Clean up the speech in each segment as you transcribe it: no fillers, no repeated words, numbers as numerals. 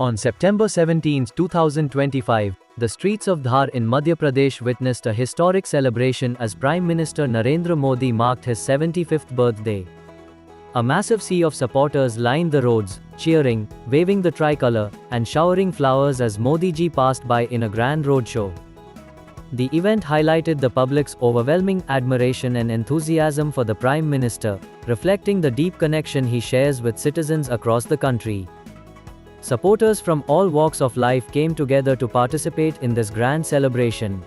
On September 17, 2025, the streets of Dhar in Madhya Pradesh witnessed a historic celebration as Prime Minister Narendra Modi marked his 75th birthday. A massive sea of supporters lined the roads, cheering, waving the tricolour, and showering flowers as Modi ji passed by in a grand roadshow. The event highlighted the public's overwhelming admiration and enthusiasm for the Prime Minister, reflecting the deep connection he shares with citizens across the country. Supporters from all walks of life came together to participate in this grand celebration.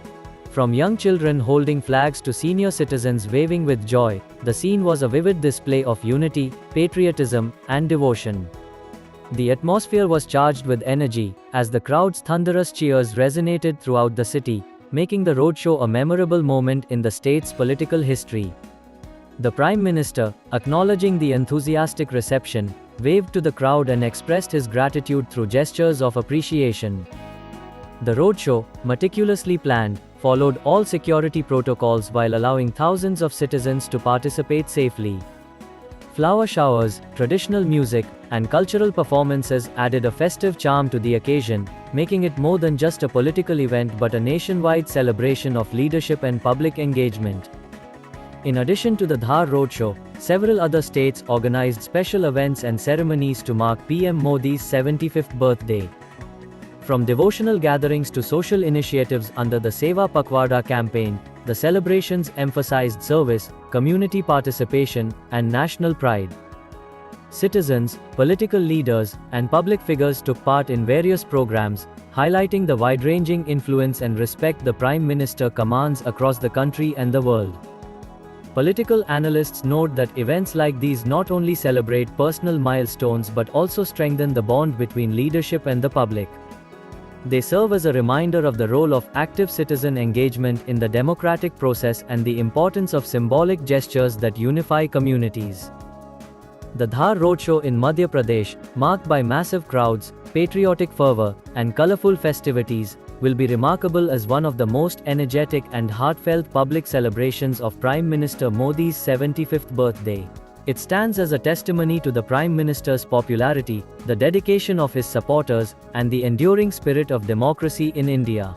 From young children holding flags to senior citizens waving with joy, the scene was a vivid display of unity, patriotism, and devotion. The atmosphere was charged with energy, as the crowd's thunderous cheers resonated throughout the city, making the roadshow a memorable moment in the state's political history. The Prime Minister, acknowledging the enthusiastic reception, waved to the crowd and expressed his gratitude through gestures of appreciation. The roadshow, meticulously planned, followed all security protocols while allowing thousands of citizens to participate safely. Flower showers, traditional music, and cultural performances added a festive charm to the occasion, making it more than just a political event but a nationwide celebration of leadership and public engagement. In addition to the Dhar roadshow, several other states organized special events and ceremonies to mark PM Modi's 75th birthday. From devotional gatherings to social initiatives under the Seva Pakhwada campaign, the celebrations emphasized service, community participation, and national pride. Citizens, political leaders, and public figures took part in various programs, highlighting the wide-ranging influence and respect the Prime Minister commands across the country and the world. Political analysts note that events like these not only celebrate personal milestones but also strengthen the bond between leadership and the public. They serve as a reminder of the role of active citizen engagement in the democratic process and the importance of symbolic gestures that unify communities. The Dhar roadshow in Madhya Pradesh, marked by massive crowds, patriotic fervor, and colorful festivities, will be remarkable as one of the most energetic and heartfelt public celebrations of Prime Minister Modi's 75th birthday. It stands as a testimony to the Prime Minister's popularity, the dedication of his supporters, and the enduring spirit of democracy in India.